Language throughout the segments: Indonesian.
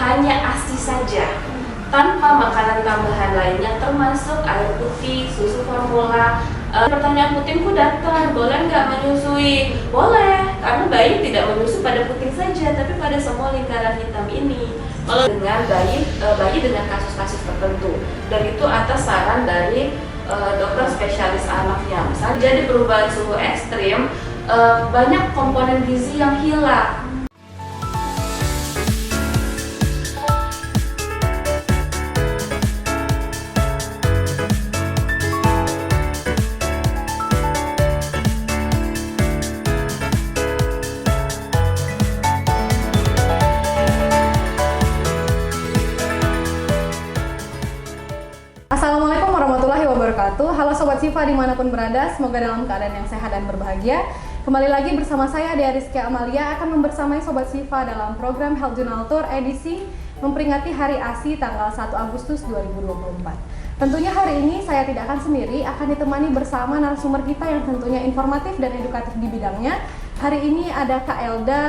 hanya ASI saja, tanpa makanan tambahan lainnya termasuk air putih, susu formula. Pertanyaan putingku datang, boleh nggak menyusui? Boleh, karena bayi tidak menyusui pada puting saja, tapi pada semua lingkaran hitam ini. Kalau dengan bayi dengan kasus-kasus tertentu, dan itu atas saran dari dokter spesialis anaknya. Misalnya jadi perubahan suhu ekstrim, banyak komponen gizi yang hilang. Assalamualaikum warahmatullahi wabarakatuh. Halo Sobat Sifa dimanapun berada, semoga dalam keadaan yang sehat dan berbahagia. Kembali lagi bersama saya Dea Rizky Amalia akan membersamai Sobat Sifa dalam program Health Journal Tour edisi memperingati Hari ASI tanggal 1 Agustus 2024. Tentunya hari ini saya tidak akan sendiri, akan ditemani bersama narasumber kita yang tentunya informatif dan edukatif di bidangnya. Hari ini ada Kak Elda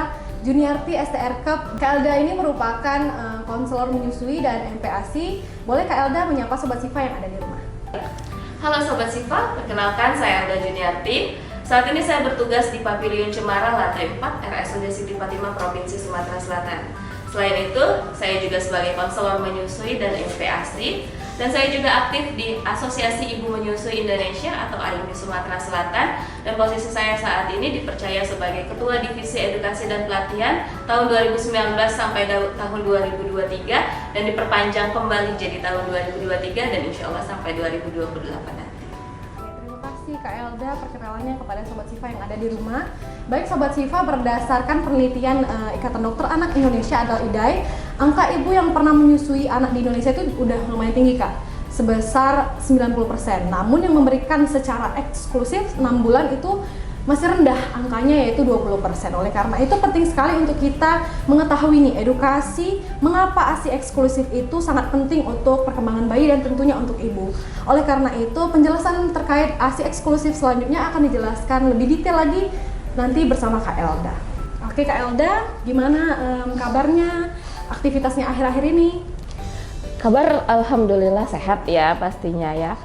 Juniarti STR Cup. Kak Elda ini merupakan konselor menyusui dan MPASI. Boleh Kak Elda menyapa Sobat Sifa yang ada di rumah. Halo Sobat Sifa, perkenalkan saya Elda Juniarti. Saat ini saya bertugas di Pavilion Cemara lantai 4 RSUD Siti Fatimah Provinsi Sumatera Selatan. Selain itu, saya juga sebagai konselor menyusui dan MPASI, dan saya juga aktif di Asosiasi Ibu Menyusui Indonesia atau AIMI Sumatera Selatan, dan posisi saya saat ini dipercaya sebagai Ketua Divisi Edukasi dan Pelatihan tahun 2019 sampai tahun 2023, dan diperpanjang kembali jadi tahun 2023 dan insya Allah sampai 2028 nanti. Terima kasih Kak Elda perkenalannya kepada Sobat Sifa yang ada di rumah. Baik Sobat Sifa, berdasarkan penelitian Ikatan Dokter Anak Indonesia atau IDAI, angka ibu yang pernah menyusui anak di Indonesia itu udah lumayan tinggi Kak, sebesar 90%. Namun yang memberikan secara eksklusif 6 bulan itu masih rendah angkanya, yaitu 20%. Oleh karena itu penting sekali untuk kita mengetahui nih edukasi mengapa ASI eksklusif itu sangat penting untuk perkembangan bayi dan tentunya untuk ibu. Oleh karena itu penjelasan terkait ASI eksklusif selanjutnya akan dijelaskan lebih detail lagi nanti bersama Kak Elda. Oke Kak Elda, gimana kabarnya, aktivitasnya akhir-akhir ini? Kabar alhamdulillah sehat ya pastinya ya.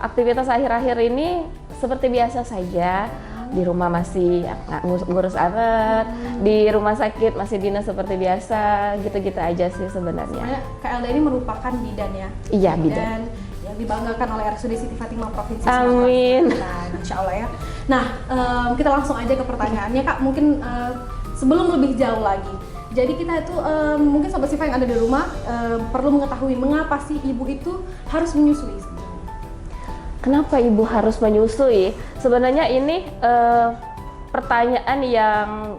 Aktivitas akhir-akhir ini seperti biasa saja. Di rumah masih ngurus anak, di rumah sakit masih dinas seperti biasa, gitu-gitu aja sih sebenarnya. Kak Elda ini merupakan bidan ya? Iya, bidan. Yang dibanggakan oleh RSUD Siti Fatimah Provinsi Sumatera. Amin. Insya Allah ya. Nah, kita langsung aja ke pertanyaannya Kak. Mungkin sebelum lebih jauh lagi. Jadi kita itu mungkin Sobat Sifa yang ada di rumah perlu mengetahui mengapa sih ibu itu harus menyusui sebenarnya. Kenapa ibu harus menyusui? Sebenarnya ini pertanyaan yang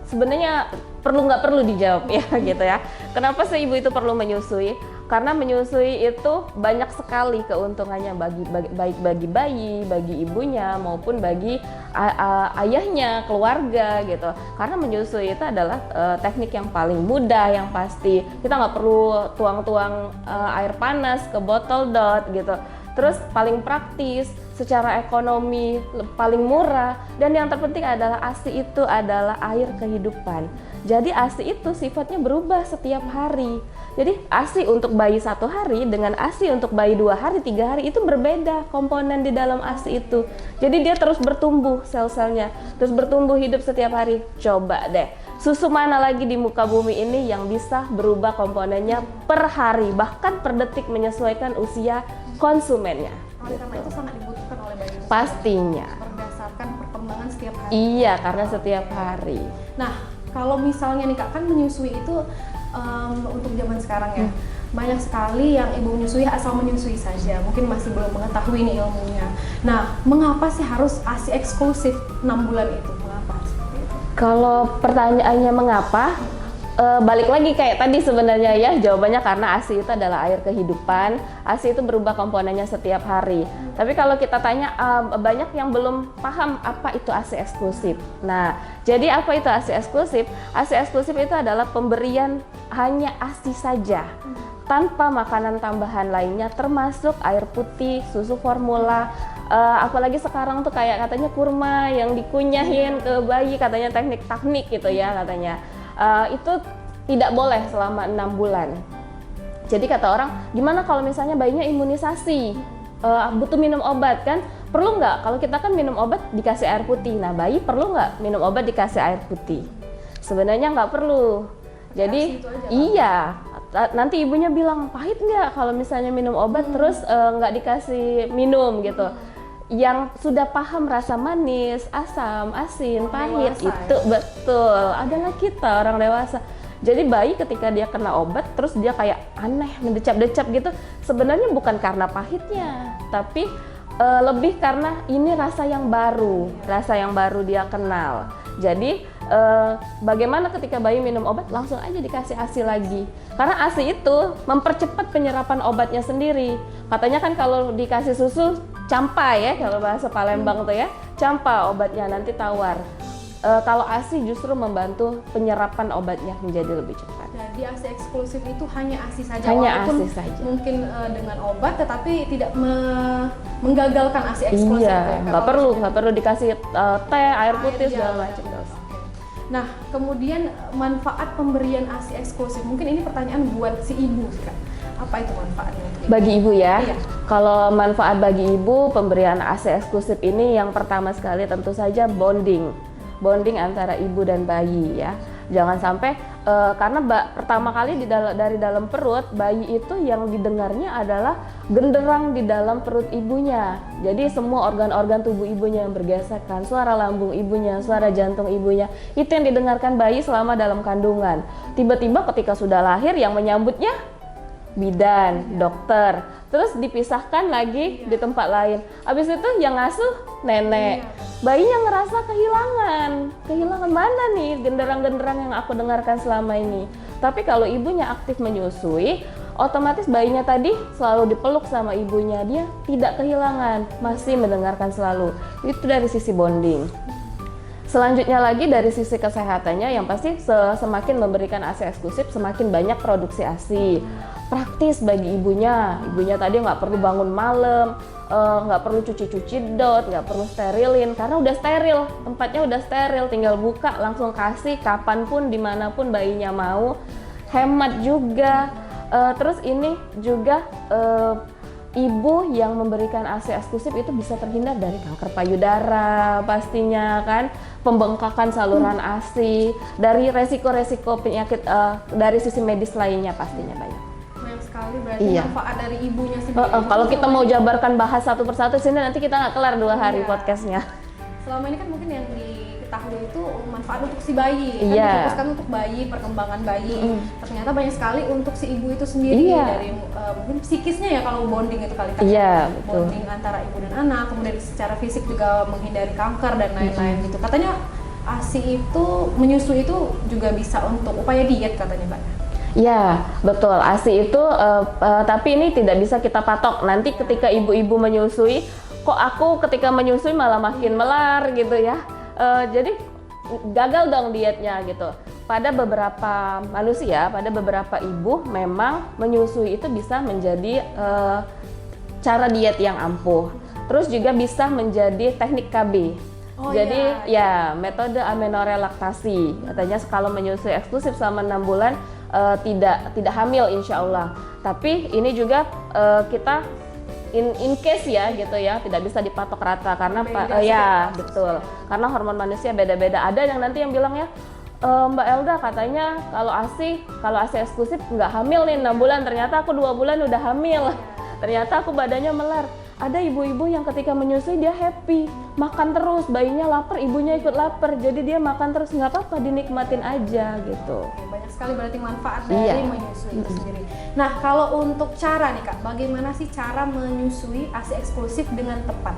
sebenarnya nggak perlu dijawab ya gitu ya. Kenapa sih ibu itu perlu menyusui? Karena menyusui itu banyak sekali keuntungannya baik bagi bayi, bagi ibunya maupun bagi ayahnya, keluarga gitu. Karena menyusui itu adalah teknik yang paling mudah, yang pasti. Kita nggak perlu tuang-tuang air panas ke botol dot gitu. Terus paling praktis, secara ekonomi paling murah, dan yang terpenting adalah ASI itu adalah air kehidupan. Jadi ASI itu sifatnya berubah setiap hari. Jadi ASI untuk bayi 1 hari dengan ASI untuk bayi 2 hari, 3 hari itu berbeda komponen di dalam ASI itu. Jadi dia terus bertumbuh sel-selnya, terus bertumbuh hidup setiap hari. Coba deh, susu mana lagi di muka bumi ini yang bisa berubah komponennya per hari, bahkan per detik menyesuaikan usia konsumennya. Oleh karena itu sangat dibutuhkan oleh bayi. Pastinya. Berdasarkan perkembangan setiap hari. Iya, karena setiap hari. Nah, kalau misalnya nih Kak, kan menyusui itu untuk zaman sekarang ya, banyak sekali yang ibu menyusui asal menyusui saja, mungkin masih belum mengetahui nih ilmunya. Nah, mengapa sih harus ASI eksklusif 6 bulan itu? Mengapa seperti itu? Kalau pertanyaannya mengapa, balik lagi kayak tadi sebenarnya ya, jawabannya karena ASI itu adalah air kehidupan. ASI itu berubah komponennya setiap hari. Tapi kalau kita tanya, banyak yang belum paham apa itu ASI eksklusif. Nah, jadi apa itu ASI eksklusif? ASI eksklusif itu adalah pemberian hanya ASI saja, tanpa makanan tambahan lainnya, termasuk air putih, susu formula. Apalagi sekarang tuh kayak katanya kurma yang dikunyahin ke bayi, katanya teknik gitu ya katanya. Itu tidak boleh selama 6 bulan. Jadi kata orang, gimana kalau misalnya bayinya imunisasi, butuh minum obat kan? Perlu nggak? Kalau kita kan minum obat dikasih air putih. Nah, bayi perlu nggak minum obat dikasih air putih? Sebenarnya nggak perlu. Jadi iya, nanti ibunya bilang pahit nggak kalau misalnya minum obat terus nggak dikasih minum gitu. Yang sudah paham rasa manis, asam, asin, pahit dewasa, itu betul adalah kita orang dewasa. Jadi bayi ketika dia kena obat terus dia kayak aneh, mendecap-decap gitu, sebenarnya bukan karena pahitnya, tapi lebih karena ini rasa yang baru dia kenal. Jadi bagaimana ketika bayi minum obat langsung aja dikasih ASI lagi, karena ASI itu mempercepat penyerapan obatnya sendiri. Katanya kan kalau dikasih susu campa ya, kalau bahasa Palembang tuh ya, campa obatnya nanti tawar. Kalau ASI justru membantu penyerapan obatnya menjadi lebih cepat. Jadi ASI eksklusif itu hanya ASI saja, Hanya walaupun ASI saja. mungkin dengan obat, tetapi tidak menggagalkan ASI eksklusif. Iya, nggak perlu dikasih teh, air putih segala macam. Nah, kemudian manfaat pemberian ASI eksklusif, mungkin ini pertanyaan buat si ibu, Kak. Apa itu manfaatnya untuk ibu? Bagi ibu ya, Iya. kalau manfaat bagi ibu pemberian ASI eksklusif ini yang pertama sekali tentu saja bonding antara ibu dan bayi ya. Jangan sampai karena pertama kali dari dalam perut bayi itu yang didengarnya adalah genderang di dalam perut ibunya. Jadi semua organ-organ tubuh ibunya yang bergesekan, suara lambung ibunya, suara jantung ibunya, itu yang didengarkan bayi selama dalam kandungan. Tiba-tiba ketika sudah lahir yang menyambutnya bidan, dokter, terus dipisahkan lagi di tempat lain. Habis itu yang ngasuh nenek. Bayinya ngerasa kehilangan mana nih genderang-genderang yang aku dengarkan selama ini. Tapi kalau ibunya aktif menyusui, otomatis bayinya tadi selalu dipeluk sama ibunya, dia tidak kehilangan, masih mendengarkan selalu. Itu dari sisi bonding. Selanjutnya lagi dari sisi kesehatannya, yang pasti semakin memberikan ASI eksklusif semakin banyak produksi ASI. Praktis bagi ibunya tadi nggak perlu bangun malam, nggak perlu cuci-cuci dot, nggak perlu sterilin karena udah steril, tempatnya udah steril, tinggal buka langsung kasih kapanpun dimanapun bayinya mau, hemat juga. Terus ini juga ibu yang memberikan ASI eksklusif itu bisa terhindar dari kanker payudara pastinya kan, pembengkakan saluran ASI, dari resiko-resiko penyakit dari sisi medis lainnya pastinya banyak. Banyak sekali berarti manfaat dari ibunya sendiri. Kalau kita mau jabarkan bahas satu persatu sini nanti kita nggak kelar 2 hari podcastnya. Selama ini kan mungkin yang diketahui itu manfaat untuk si bayi, kan Iya. difokuskan untuk bayi, perkembangan bayi. Ternyata banyak sekali untuk si ibu itu sendiri, dari mungkin psikisnya ya kalau bonding itu kali kan. Iya, betul. Bonding antara ibu dan anak, kemudian secara fisik juga menghindari kanker dan lain-lain gitu. Katanya ASI itu, menyusui itu juga bisa untuk upaya diet katanya, Mbak. Ya, betul. ASI itu, tapi ini tidak bisa kita patok. Nanti ketika ibu-ibu menyusui, kok aku ketika menyusui malah makin melar gitu ya. Jadi gagal dong dietnya gitu. Pada beberapa manusia, pada beberapa ibu memang menyusui itu bisa menjadi cara diet yang ampuh. Terus juga bisa menjadi teknik KB. Jadi ya metode amenorelaktasi. Katanya kalau menyusui eksklusif selama 6 bulan tidak hamil insya Allah. Tapi ini juga kita in case ya gitu ya, tidak bisa dipatok rata karena betul. Karena hormon manusia beda-beda. Ada yang nanti yang bilang ya, Mbak Elda katanya kalau ASI eksklusif nggak hamil nih 6 bulan, ternyata aku 2 bulan udah hamil. Ternyata aku badannya melar. Ada ibu-ibu yang ketika menyusui dia happy, makan terus, bayinya lapar, ibunya ikut lapar, jadi dia makan terus, nggak apa-apa, dinikmatin aja gitu. Oke, banyak sekali berarti manfaat dari menyusui itu sendiri. Nah, kalau untuk cara nih Kak, bagaimana sih cara menyusui ASI eksklusif dengan tepat?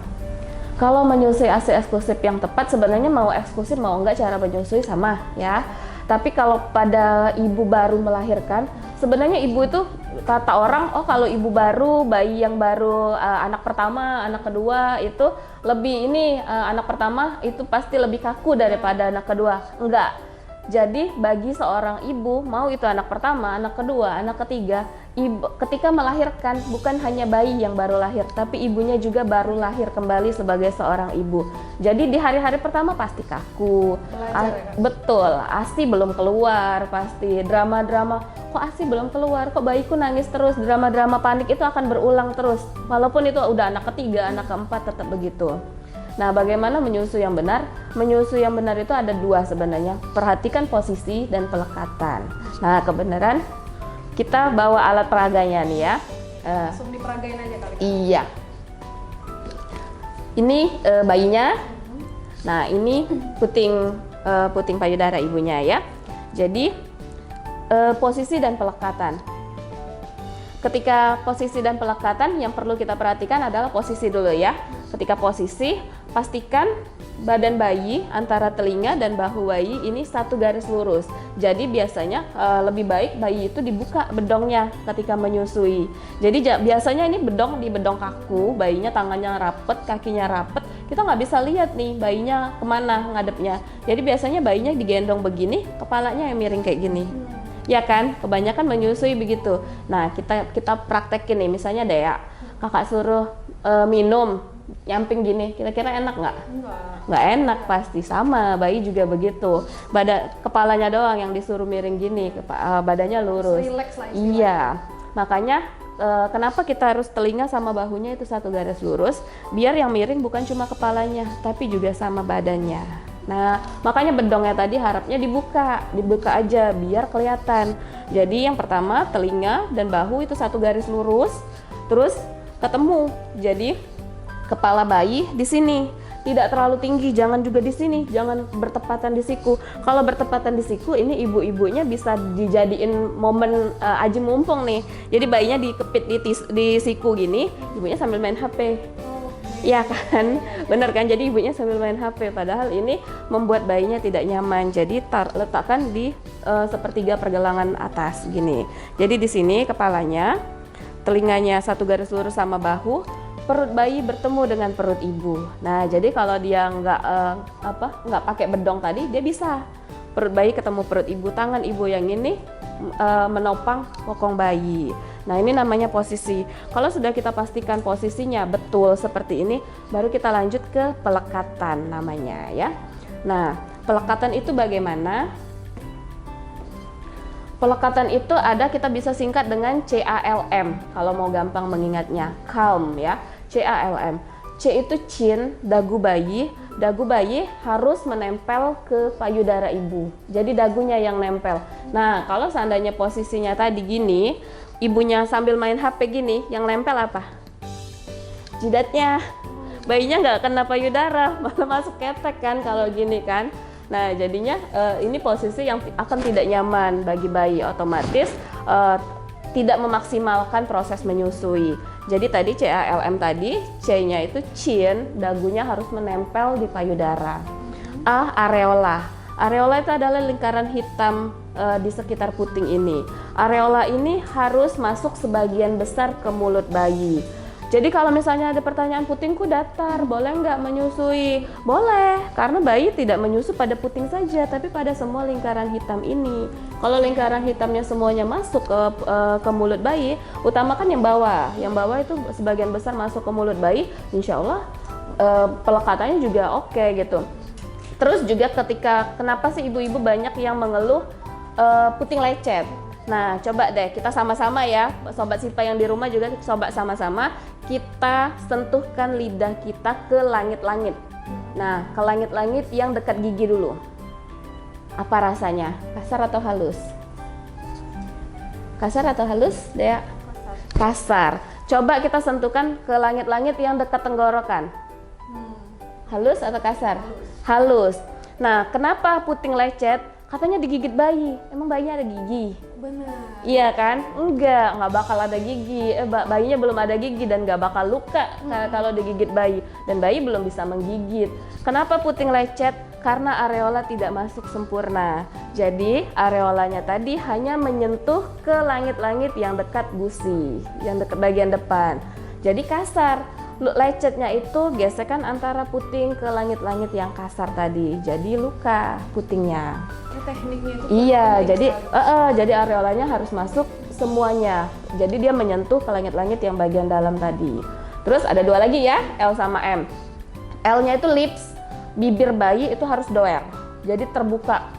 Kalau menyusui ASI eksklusif yang tepat, sebenarnya mau eksklusif mau enggak cara menyusui sama ya. Tapi kalau pada ibu baru melahirkan, sebenarnya ibu itu kata orang, oh kalau ibu baru, bayi yang baru anak pertama, anak kedua itu lebih anak pertama itu pasti lebih kaku daripada anak kedua. Enggak. Jadi bagi seorang ibu, mau itu anak pertama, anak kedua, anak ketiga, ketika melahirkan bukan hanya bayi yang baru lahir, tapi ibunya juga baru lahir kembali sebagai seorang ibu. Jadi di hari-hari pertama pasti kaku. Belajar, ya, Kak? Betul, ASI belum keluar, pasti drama-drama, kok ASI belum keluar, kok bayiku nangis terus, drama-drama panik itu akan berulang terus. Walaupun itu udah anak ketiga, anak keempat tetap begitu. Nah, bagaimana menyusui yang benar? Menyusui yang benar itu ada dua sebenarnya. Perhatikan posisi dan pelekatan. Nah, kebenaran kita bawa alat peraganya nih ya. Langsung diperagain aja kali. Iya. Ini bayinya. Nah, ini puting payudara ibunya ya. Jadi posisi dan pelekatan. Ketika posisi dan pelekatan yang perlu kita perhatikan adalah posisi dulu ya. Ketika posisi, pastikan badan bayi antara telinga dan bahu bayi ini satu garis lurus. Jadi biasanya lebih baik bayi itu dibuka bedongnya ketika menyusui. Jadi biasanya ini di bedong kaku, bayinya tangannya rapet, kakinya rapet. Kita nggak bisa lihat nih bayinya kemana ngadepnya. Jadi biasanya bayinya digendong begini, kepalanya yang miring kayak gini. Ya kan, kebanyakan menyusui begitu. Nah, kita praktekin nih, misalnya Dea, kakak suruh minum nyamping gini, kira-kira enak nggak? Nggak enak pasti, sama bayi juga begitu. Kepalanya doang yang disuruh miring gini, badannya lurus. Relax lah istilahnya. Iya, makanya kenapa kita harus telinga sama bahunya itu satu garis lurus, biar yang miring bukan cuma kepalanya, tapi juga sama badannya. Nah, makanya bedongnya tadi harapnya dibuka aja biar kelihatan. Jadi yang pertama telinga dan bahu itu satu garis lurus, terus ketemu. Jadi kepala bayi di sini, tidak terlalu tinggi, jangan juga di sini, jangan bertepatan di siku. Kalau bertepatan di siku, ini ibu-ibunya bisa dijadiin momen aji mumpung nih. Jadi bayinya dikepit di siku gini, ibunya sambil main HP. Iya kan, bener kan? Jadi ibunya sambil main HP, padahal ini membuat bayinya tidak nyaman. Jadi letakkan di sepertiga pergelangan atas gini. Jadi di sini kepalanya, telinganya satu garis lurus sama bahu, perut bayi bertemu dengan perut ibu. Nah, jadi kalau dia nggak pakai bedong tadi, dia bisa perut bayi ketemu perut ibu, tangan ibu yang ini menopang bokong bayi. Nah, ini namanya posisi. Kalau sudah kita pastikan posisinya betul seperti ini, baru kita lanjut ke pelekatan namanya ya. Nah, pelekatan itu bagaimana? Pelekatan itu ada, kita bisa singkat dengan CALM kalau mau gampang mengingatnya. Calm ya, CALM. C itu chin, dagu bayi. Dagu bayi harus menempel ke payudara ibu. Jadi dagunya yang nempel. Nah, kalau seandainya posisinya tadi gini, ibunya sambil main HP gini, yang nempel apa? Jidatnya. Bayinya nggak kena payudara, malah masuk ketek kan kalau gini kan. Nah, jadinya ini posisi yang akan tidak nyaman bagi bayi, otomatis tidak memaksimalkan proses menyusui. Jadi tadi CALM tadi, C-nya itu chin, dagunya harus menempel di payudara. A, areola. Areola itu adalah lingkaran hitam di sekitar puting ini. Areola ini harus masuk sebagian besar ke mulut bayi. Jadi kalau misalnya ada pertanyaan, putingku datar, boleh nggak menyusui? Boleh, karena bayi tidak menyusu pada puting saja, tapi pada semua lingkaran hitam ini. Kalau lingkaran hitamnya semuanya masuk ke mulut bayi, utamakan yang bawah. Yang bawah itu sebagian besar masuk ke mulut bayi, insya Allah pelekatannya juga oke gitu. Terus juga kenapa sih ibu-ibu banyak yang mengeluh puting lecet? Nah, coba deh kita sama-sama ya, Sobat Sifa yang di rumah juga coba sama-sama kita sentuhkan lidah kita ke langit-langit. Nah, ke langit-langit yang dekat gigi dulu. Apa rasanya? Kasar atau halus? Kasar atau halus, Dea? Kasar. Coba kita sentuhkan ke langit-langit yang dekat tenggorokan. Halus atau kasar? Halus. Nah, kenapa puting lecet? Katanya digigit bayi. Emang bayinya ada gigi? Benar. Iya kan? Nggak bakal ada gigi. Bayinya belum ada gigi dan nggak bakal luka kalau digigit bayi. Dan bayi belum bisa menggigit. Kenapa puting lecet? Karena areola tidak masuk sempurna. Jadi areolanya tadi hanya menyentuh ke langit-langit yang dekat gusi, yang dekat bagian depan. Jadi kasar. lecetnya itu gesekan antara puting ke langit-langit yang kasar tadi, jadi luka putingnya. Tekniknya itu Iya, penting jadi sekali. jadi areolanya harus masuk semuanya. Jadi dia menyentuh ke langit-langit yang bagian dalam tadi. Terus ada 2 lagi ya, L sama M. L-nya itu lips, bibir bayi itu harus doer. Jadi terbuka,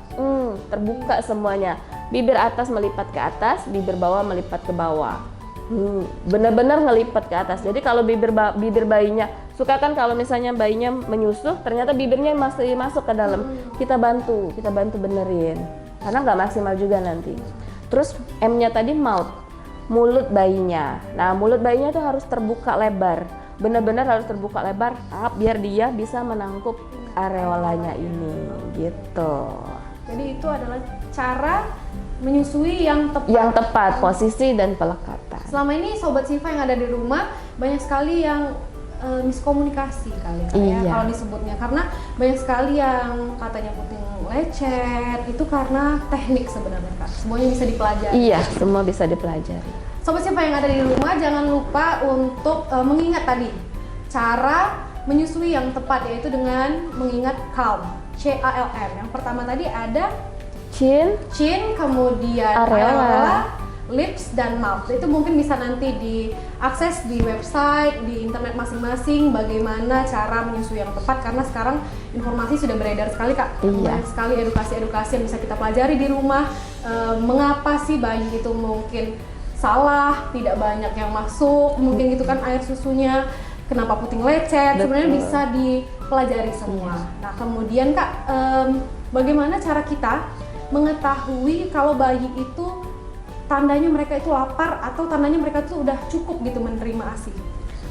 terbuka semuanya. Bibir atas melipat ke atas, bibir bawah melipat ke bawah. Benar-benar ngelipat ke atas. Jadi kalau bibir bayinya, suka kan kalau misalnya bayinya menyusuh, ternyata bibirnya masih masuk ke dalam. Kita bantu benerin. Karena nggak maksimal juga nanti. Terus M-nya tadi mouth, mulut bayinya. Nah, mulut bayinya tuh harus terbuka lebar. Benar-benar harus terbuka lebar, biar dia bisa menangkup areolanya ini, gitu. Jadi itu adalah cara menyusui yang tepat. Yang tepat, posisi dan pelekatan. Selama ini Sobat Siva yang ada di rumah banyak sekali yang miskomunikasi kali Kak, ya Iya. kalau disebutnya, karena banyak sekali yang katanya puting lecet itu karena teknik sebenarnya Kak. Semuanya bisa dipelajari. Iya, semua bisa dipelajari. Sobat Siva yang ada di rumah jangan lupa untuk mengingat tadi cara menyusui yang tepat, yaitu dengan mengingat CALM, CALM. Yang pertama tadi ada Chin, kemudian Areola, lips dan mouth. Itu mungkin bisa nanti diakses di website, di internet masing-masing bagaimana cara menyusui yang tepat, karena sekarang informasi sudah beredar sekali Kak. Iya. Banyak sekali edukasi-edukasi yang bisa kita pelajari di rumah. Mengapa sih bayi itu mungkin salah, tidak banyak yang masuk, mungkin gitu kan air susunya, kenapa puting lecet, sebenarnya Betul. bisa dipelajari semua. Nah kemudian Kak, bagaimana cara kita mengetahui kalau bayi itu tandanya mereka itu lapar atau tandanya mereka itu udah cukup gitu menerima ASI?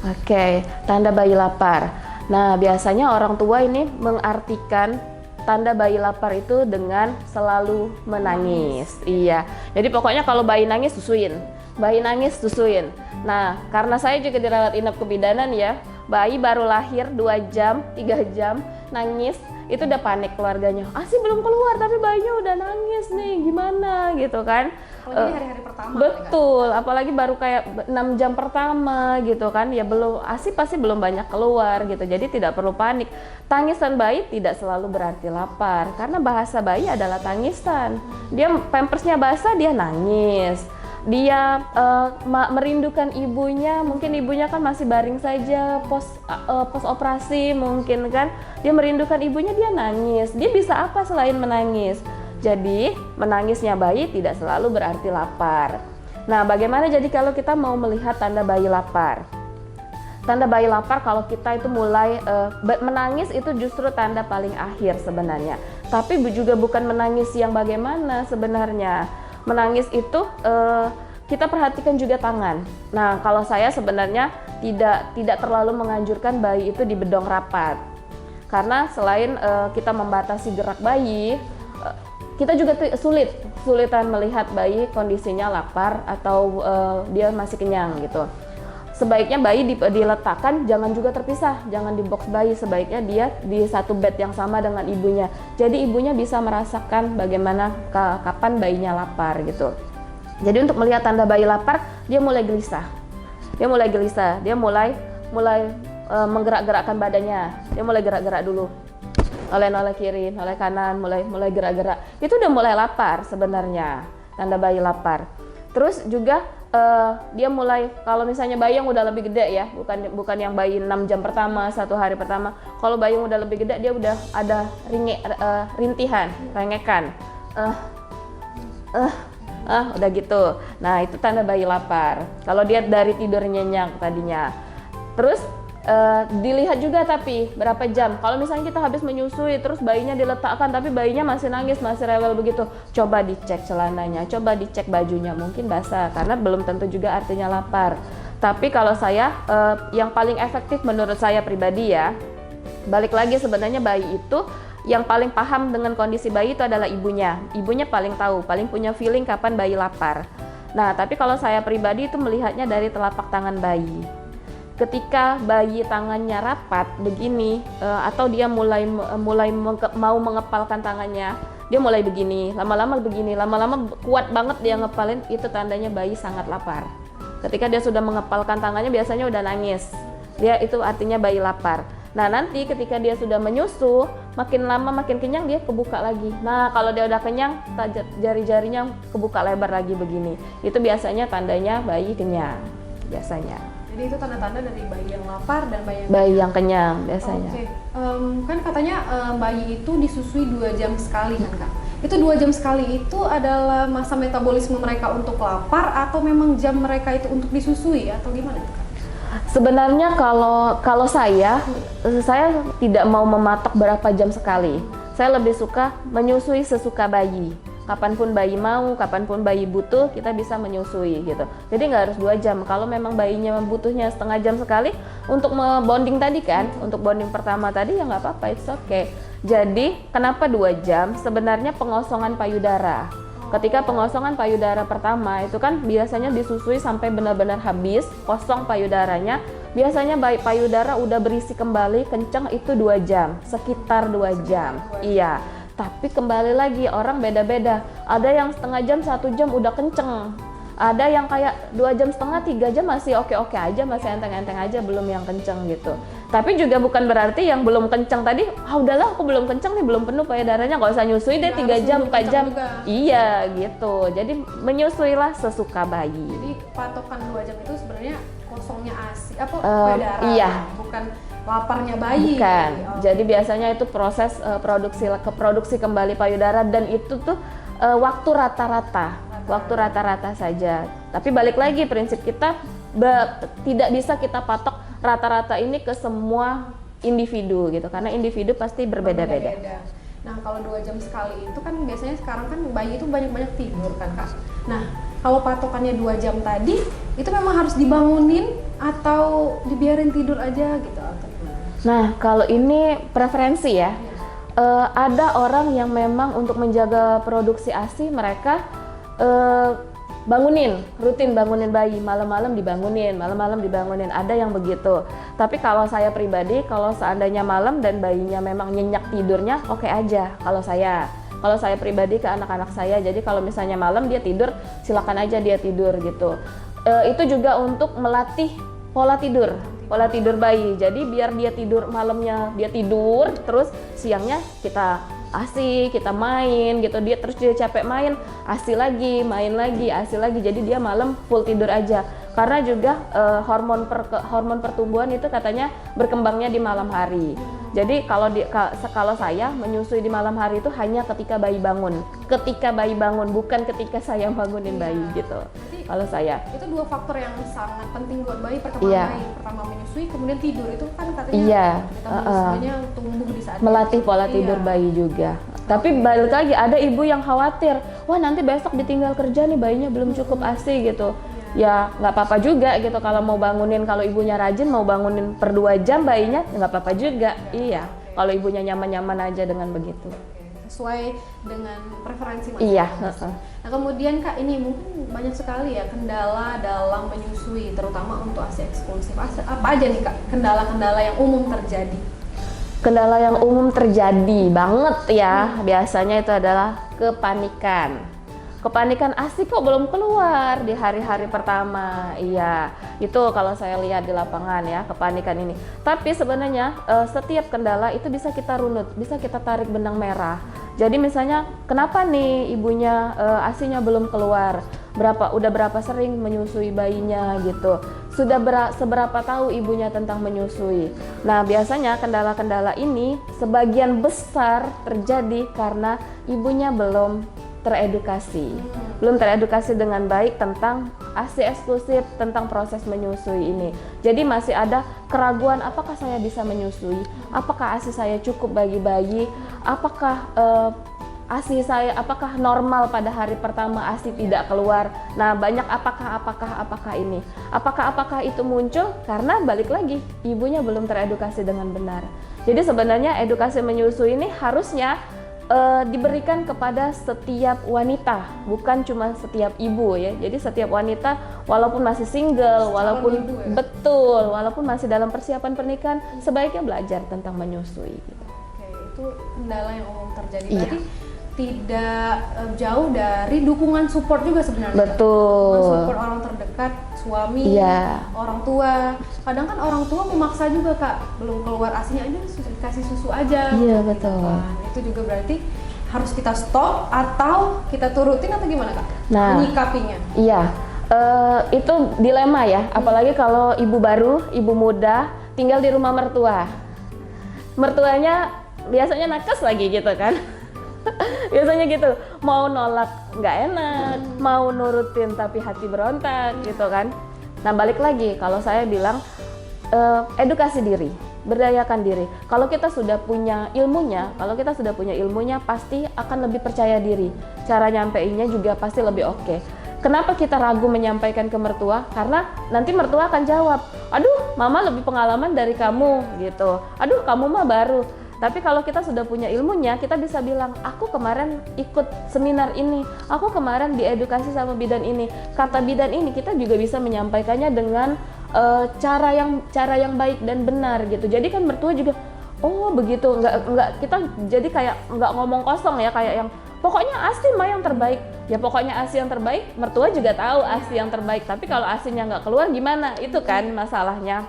Oke, tanda bayi lapar. Nah, biasanya orang tua ini mengartikan tanda bayi lapar itu dengan selalu menangis. Iya. Jadi pokoknya kalau bayi nangis susuin. Bayi nangis susuin. Nah, karena saya juga dirawat inap kebidanan ya, bayi baru lahir 2 jam, 3 jam nangis, itu udah panik keluarganya. ASI belum keluar tapi bayinya udah nangis nih, gimana gitu kan. Apalagi di hari-hari pertama. Betul, apalagi baru kayak 6 jam pertama gitu kan, ya belum, ASI pasti belum banyak keluar gitu, jadi tidak perlu panik. Tangisan bayi tidak selalu berarti lapar, karena bahasa bayi adalah tangisan. Dia pampersnya basah, dia nangis. Dia merindukan ibunya, mungkin ibunya kan masih baring saja pos operasi mungkin kan, dia merindukan ibunya, dia nangis. Dia bisa apa selain menangis? Jadi menangisnya bayi tidak selalu berarti lapar. Nah, bagaimana jadi kalau kita mau melihat tanda bayi lapar? Tanda bayi lapar kalau kita itu mulai menangis itu justru tanda paling akhir sebenarnya. Tapi juga bukan menangis yang bagaimana sebenarnya. Menangis itu kita perhatikan juga tangan. Nah, kalau saya sebenarnya tidak terlalu menganjurkan bayi itu dibedong rapat. Karena selain kita membatasi gerak bayi, kita juga sulitan melihat bayi kondisinya lapar atau dia masih kenyang gitu. Sebaiknya bayi diletakkan, jangan juga terpisah, jangan di box bayi, sebaiknya dia di satu bed yang sama dengan ibunya. Jadi ibunya bisa merasakan bagaimana kapan bayinya lapar gitu. Jadi untuk melihat tanda bayi lapar, dia mulai gelisah. Dia mulai menggerak-gerakkan badannya. Dia mulai gerak-gerak dulu. Noleh kiri, noleh kanan, mulai gerak-gerak. Itu udah mulai lapar sebenarnya, tanda bayi lapar. Terus juga dia mulai, kalau misalnya bayi yang udah lebih gede ya, bukan yang bayi 6 jam pertama, 1 hari pertama. Kalau bayi yang udah lebih gede, dia udah ada rintihan, rengekan. Udah gitu. Nah, itu tanda bayi lapar. Kalau dia dari tidur nyenyak tadinya. Terus dilihat juga tapi berapa jam. Kalau misalnya kita habis menyusui terus bayinya diletakkan tapi bayinya masih nangis, masih rewel begitu, coba dicek celananya, coba dicek bajunya, mungkin basah karena belum tentu juga artinya lapar. Tapi kalau saya yang paling efektif menurut saya pribadi ya, balik lagi sebenarnya bayi itu yang paling paham dengan kondisi bayi itu adalah ibunya. Ibunya paling tahu, paling punya feeling kapan bayi lapar. Nah, tapi kalau saya pribadi itu melihatnya dari telapak tangan bayi. Ketika bayi tangannya rapat begini, atau dia mulai mau mengepalkan tangannya, dia mulai begini, lama-lama begini, lama-lama kuat banget dia ngepalin, itu tandanya bayi sangat lapar. Ketika dia sudah mengepalkan tangannya biasanya udah nangis. Dia itu artinya bayi lapar. Nah, nanti ketika dia sudah menyusu, makin lama makin kenyang dia kebuka lagi. Nah, kalau dia udah kenyang, jari-jarinya kebuka lebar lagi begini. Itu biasanya tandanya bayi kenyang, biasanya. Jadi itu tanda-tanda dari bayi yang lapar dan bayi yang kenyang biasanya. Oke. Kan katanya bayi itu disusui 2 jam sekali kan Kak? Itu 2 jam sekali itu adalah masa metabolisme mereka untuk lapar atau memang jam mereka itu untuk disusui atau gimana tuh Kak? Sebenarnya kalau saya tidak mau mematok berapa jam sekali. Saya lebih suka menyusui sesuka bayi. Kapanpun bayi mau, kapanpun bayi butuh, kita bisa menyusui gitu. Jadi nggak harus 2 jam. Kalau memang bayinya butuhnya setengah jam sekali untuk bonding tadi kan, untuk bonding pertama tadi ya nggak apa-apa, it's okay. Jadi kenapa 2 jam? Sebenarnya pengosongan payudara. Ketika pengosongan payudara pertama itu kan biasanya disusui sampai benar-benar habis, kosong payudaranya. Biasanya payudara udah berisi kembali kenceng itu 2 jam, sekitar 2 jam. Iya. Tapi kembali lagi orang beda-beda. Ada yang setengah jam, 1 jam udah kenceng. Ada yang kayak 2 jam setengah, 3 jam masih oke-oke aja, masih enteng-enteng aja, belum yang kenceng gitu. Tapi juga bukan berarti yang belum kenceng tadi, udahlah aku belum kenceng nih, belum penuh payudaranya, nggak usah nyusui deh 3 jam, 4 jam. Juga. Iya gitu. Jadi menyusuilah sesuka bayi. Jadi patokan 2 jam itu sebenarnya kosongnya ASI payudara. Iya. Bukan laparnya bayi. Bukan. Jadi biasanya itu proses produksi kembali payudara dan itu tuh waktu rata-rata saja. Tapi balik lagi prinsip kita tidak bisa kita patok rata-rata ini ke semua individu gitu karena individu pasti berbeda-beda. Nah, kalau 2 jam sekali itu kan biasanya sekarang kan bayi itu banyak-banyak tidur kan Kak. Nah, kalau patokannya 2 jam tadi itu memang harus dibangunin atau dibiarin tidur aja gitu atau gimana? Nah, kalau ini preferensi ya. Ada orang yang memang untuk menjaga produksi ASI mereka rutin bangunin bayi, malam-malam dibangunin, ada yang begitu. Tapi kalau saya pribadi, kalau seandainya malam dan bayinya memang nyenyak tidurnya, oke aja kalau saya pribadi ke anak-anak saya. Jadi kalau misalnya malam dia tidur, silakan aja dia tidur gitu. Itu juga untuk melatih pola tidur bayi. Jadi biar dia tidur malamnya dia tidur, terus siangnya kita ASI, kita main gitu, dia capek main, ASI lagi, main lagi, ASI lagi. Jadi dia malam full tidur aja. Karena juga hormon pertumbuhan itu katanya berkembangnya di malam hari. Jadi kalau saya menyusui di malam hari itu hanya ketika bayi bangun, bukan ketika saya bangunin bayi gitu. Kalau saya itu 2 faktor yang sangat penting buat bayi. Bayi pertama menyusui, kemudian tidur itu kan katanya metabolismenya tumbuh di saat melatih pola tidur bayi juga. Tapi balik lagi ada ibu yang khawatir, wah nanti besok ditinggal kerja nih bayinya belum cukup ASI gitu. Ya nggak apa-apa juga gitu kalau mau bangunin, kalau ibunya rajin mau bangunin per 2 jam bayinya nggak apa-apa juga. Iya, kalau ibunya nyaman-nyaman aja dengan begitu. Sesuai dengan preferensi masing-masing. Iya. Nah kemudian Kak, ini mungkin banyak sekali ya kendala dalam menyusui, terutama untuk ASI eksklusif. Apa aja nih Kak kendala-kendala yang umum terjadi? Kendala yang umum terjadi banget ya, biasanya itu adalah kepanikan. Kepanikan ASI kok belum keluar di hari-hari pertama. Iya, itu kalau saya lihat di lapangan ya, kepanikan ini. Tapi sebenarnya setiap kendala itu bisa kita runut, bisa kita tarik benang merah. Jadi misalnya kenapa nih ibunya ASI-nya belum keluar? Udah berapa sering menyusui bayinya gitu. Seberapa tahu ibunya tentang menyusui. Nah, biasanya kendala-kendala ini sebagian besar terjadi karena ibunya belum teredukasi dengan baik tentang ASI eksklusif, tentang proses menyusui ini. Jadi masih ada keraguan, apakah saya bisa menyusui, apakah ASI saya cukup bagi bayi, apakah ASI saya apakah normal pada hari pertama ASI tidak keluar. Nah, banyak apakah ini. Apakah itu muncul karena balik lagi ibunya belum teredukasi dengan benar. Jadi sebenarnya edukasi menyusui ini harusnya diberikan kepada setiap wanita, bukan cuma setiap ibu ya. Jadi setiap wanita walaupun masih single, walaupun masih dalam persiapan pernikahan, sebaiknya belajar tentang menyusui gitu. Oke, itu kendala yang umum terjadi. Iya. Berarti tidak jauh dari dukungan support juga sebenarnya. Betul. Dukungan support orang terdekat, suami, Iya. orang tua. Kadang kan orang tua memaksa juga Kak, belum keluar asinya aja kasih susu aja. Iya, gitu betul. kan. Itu juga berarti harus kita stop atau kita turutin atau gimana Kak? Nah. Menyikapinya. Iya, itu dilema ya, apalagi kalau ibu baru, ibu muda, tinggal di rumah mertua. Mertuanya biasanya nakes lagi gitu kan. Biasanya gitu, mau nolak nggak enak, mau nurutin tapi hati berontak gitu kan. Nah balik lagi, kalau saya bilang edukasi diri, berdayakan diri. Kalau kita sudah punya ilmunya, pasti akan lebih percaya diri. Cara nyampeinnya juga pasti lebih oke. Kenapa kita ragu menyampaikan ke mertua? Karena nanti mertua akan jawab, aduh mama lebih pengalaman dari kamu gitu, aduh kamu mah baru. Tapi kalau kita sudah punya ilmunya, kita bisa bilang, aku kemarin ikut seminar ini, aku kemarin diedukasi sama bidan ini. Kata bidan ini kita juga bisa menyampaikannya dengan cara yang baik dan benar gitu. Jadi kan mertua juga, oh begitu, nggak kita jadi kayak nggak ngomong kosong ya, kayak yang pokoknya ASI mah yang terbaik. Ya pokoknya ASI yang terbaik, mertua juga tahu ASI yang terbaik. Tapi kalau ASInya nggak keluar gimana? Itu kan masalahnya.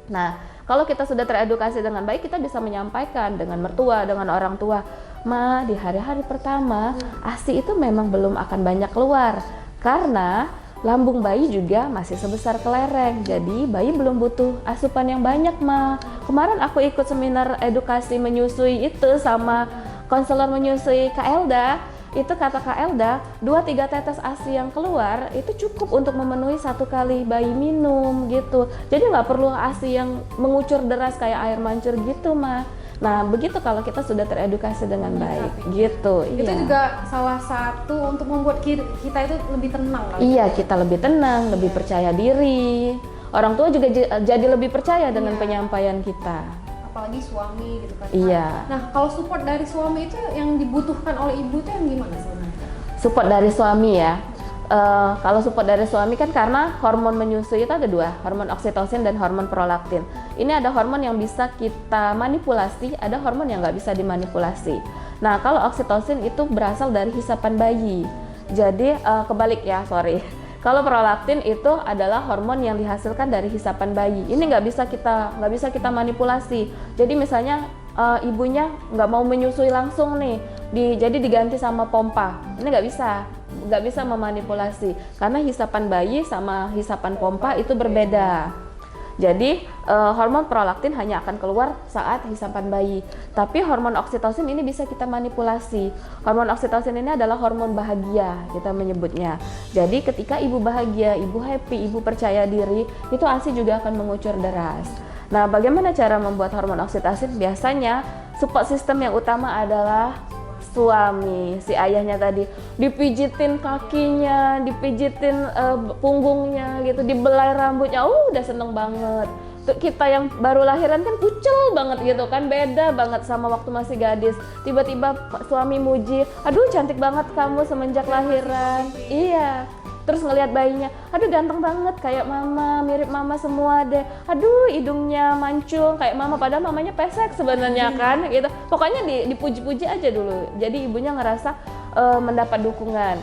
Nah, kalau kita sudah teredukasi dengan baik, kita bisa menyampaikan dengan mertua, dengan orang tua, Ma, di hari-hari pertama, ASI itu memang belum akan banyak keluar karena lambung bayi juga masih sebesar kelereng. Jadi bayi belum butuh asupan yang banyak, Ma. Kemarin aku ikut seminar edukasi menyusui itu sama konselor menyusui Kak Elda. Itu kata Kak Elda, 2-3 tetes ASI yang keluar itu cukup untuk memenuhi 1 kali bayi minum gitu. Jadi nggak perlu ASI yang mengucur deras kayak air mancur gitu mah. Nah begitu kalau kita sudah teredukasi dengan baik gitu. Itu iya. juga salah satu untuk membuat kita itu lebih tenang kan? Iya, kita lebih tenang, lebih percaya diri. Orang tua juga jadi lebih percaya dengan penyampaian kita. Apalagi suami gitu kan. Iya. Nah, kalau support dari suami itu yang dibutuhkan oleh ibu itu yang gimana sebenarnya? Support dari suami ya. Kalau support dari suami kan karena hormon menyusui itu ada 2, hormon oksitosin dan hormon prolaktin. Ini ada hormon yang bisa kita manipulasi, ada hormon yang nggak bisa dimanipulasi. Nah, kalau oksitosin itu berasal dari hisapan bayi. Jadi kebalik ya, sorry. Kalau prolaktin itu adalah hormon yang dihasilkan dari hisapan bayi. Ini nggak bisa kita manipulasi. Jadi misalnya ibunya nggak mau menyusui langsung nih, jadi diganti sama pompa. Ini nggak bisa memanipulasi karena hisapan bayi sama hisapan pompa itu berbeda. Jadi hormon prolaktin hanya akan keluar saat hisapan bayi. Tapi hormon oksitosin ini bisa kita manipulasi. Hormon oksitosin ini adalah hormon bahagia kita menyebutnya. Jadi ketika ibu bahagia, ibu happy, ibu percaya diri, itu ASI juga akan mengucur deras. Nah, bagaimana cara membuat hormon oksitosin? Biasanya support system yang utama adalah suami, si ayahnya tadi, dipijitin kakinya, dipijitin punggungnya gitu, dibelai rambutnya, udah seneng banget. Tuh, kita yang baru lahiran kan kucel banget gitu kan, beda banget sama waktu masih gadis. Tiba-tiba suami muji, aduh cantik banget kamu semenjak lahiran. Iya. Terus ngelihat bayinya, aduh ganteng banget kayak mama, mirip mama semua deh. Aduh hidungnya mancung kayak mama, padahal mamanya pesek sebenarnya kan gitu. Pokoknya dipuji-puji aja dulu. Jadi ibunya ngerasa mendapat dukungan.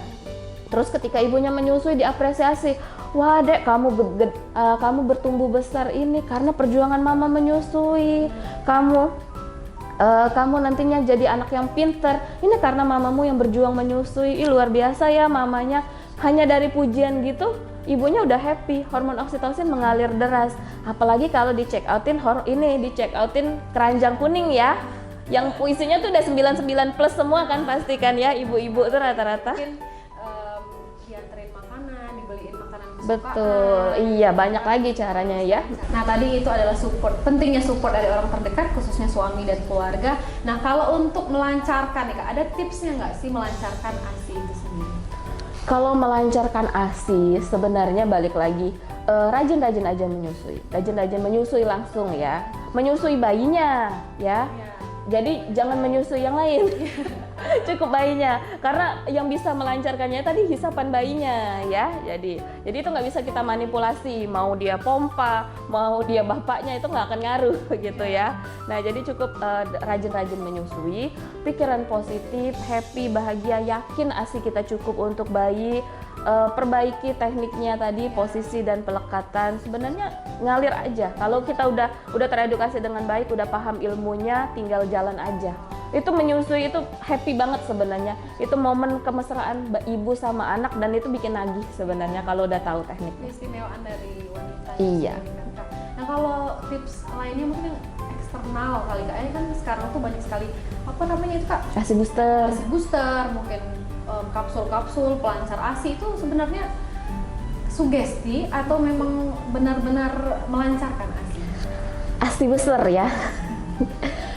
Terus ketika ibunya menyusui diapresiasi, wah dek kamu bertumbuh besar ini karena perjuangan mama menyusui. Kamu nantinya jadi anak yang pinter. Ini karena mamamu yang berjuang menyusui. Ih, luar biasa ya mamanya. Hanya dari pujian gitu, ibunya udah happy, hormon oksitosin mengalir deras. Apalagi kalau di check outin keranjang kuning ya, yang puisinya tuh udah 99 plus semua kan pasti kan ya, ibu-ibu tuh rata-rata. Mungkin dianterin makanan, dibeliin makanan kesukaan. Betul, iya banyak lagi caranya ya. Nah tadi itu adalah pentingnya support dari orang terdekat, khususnya suami dan keluarga. Nah kalau untuk melancarkan nih Kak, ada tipsnya nggak sih melancarkan ASI itu sendiri? Kalau melancarkan ASI sebenarnya balik lagi rajin-rajin aja menyusui, rajin-rajin menyusui langsung ya, menyusui bayinya ya. Jadi jangan menyusui yang lain, cukup bayinya. Karena yang bisa melancarkannya tadi hisapan bayinya ya. Jadi itu nggak bisa kita manipulasi. Mau dia pompa, mau dia bapaknya itu nggak akan ngaruh gitu ya. Nah jadi cukup rajin-rajin menyusui, pikiran positif, happy, bahagia, yakin ASI kita cukup untuk bayi. Perbaiki tekniknya tadi, posisi dan pelekatan, sebenarnya ngalir aja. Kalau kita udah teredukasi dengan baik, udah paham ilmunya, tinggal jalan aja. Itu menyusui itu happy banget sebenarnya. Itu momen kemesraan ibu sama anak, dan itu bikin nagih sebenarnya kalau udah tahu tekniknya. Keistimewaan dari wanita. Iya. Nah kalau tips lainnya mungkin eksternal kali Kak, ini kan sekarang tuh banyak sekali apa namanya itu Kak? Kasih booster. Kasih booster, mungkin kapsul-kapsul pelancar ASI itu sebenarnya sugesti atau memang benar-benar melancarkan ASI? ASI booster ya.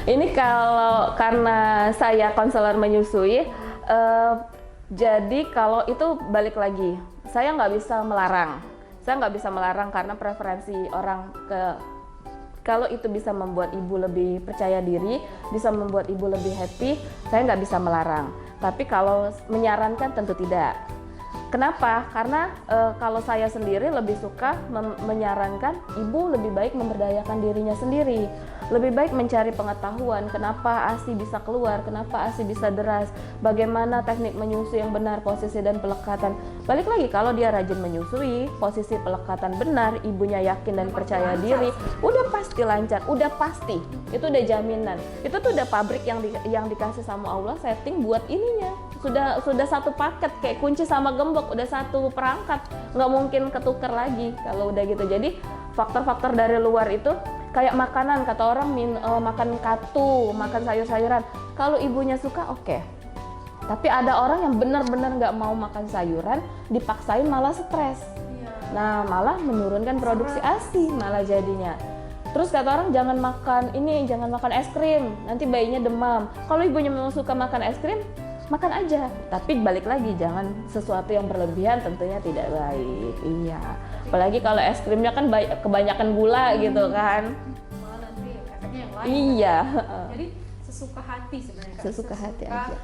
Ini kalau karena saya konselor menyusui, jadi kalau itu balik lagi, saya nggak bisa melarang. Saya nggak bisa melarang karena preferensi orang kalau itu bisa membuat ibu lebih percaya diri, bisa membuat ibu lebih happy, saya nggak bisa melarang. Tapi kalau menyarankan tentu tidak. Kenapa? Karena kalau saya sendiri lebih suka menyarankan ibu lebih baik memberdayakan dirinya sendiri. Lebih baik mencari pengetahuan kenapa ASI bisa keluar, kenapa ASI bisa deras, bagaimana teknik menyusui yang benar, posisi dan pelekatan. Balik lagi, kalau dia rajin menyusui, posisi pelekatan benar, ibunya yakin dan percaya diri, udah pasti lancar, udah pasti. Itu udah jaminan. Itu tuh udah pabrik yang dikasih sama Allah setting buat ininya. Sudah satu paket, kayak kunci sama gembok, udah satu perangkat, nggak mungkin ketuker lagi kalau udah gitu. Jadi faktor-faktor dari luar itu kayak makanan, kata orang makan katu, makan sayur-sayuran. Kalau ibunya suka oke. Tapi ada orang yang benar-benar nggak mau makan sayuran, dipaksain malah stres. Nah malah menurunkan produksi ASI malah jadinya. Terus kata orang jangan makan es krim, nanti bayinya demam. Kalau ibunya memang suka makan es krim, makan aja. Tapi balik lagi, jangan sesuatu yang berlebihan, tentunya tidak baik. Iya. Apalagi kalau es krimnya kan kebanyakan gula gitu kan. Malah nanti efeknya yang lain. Iya. Kan? Jadi sesuka hati sebenarnya Kak. Sesuka hati aja.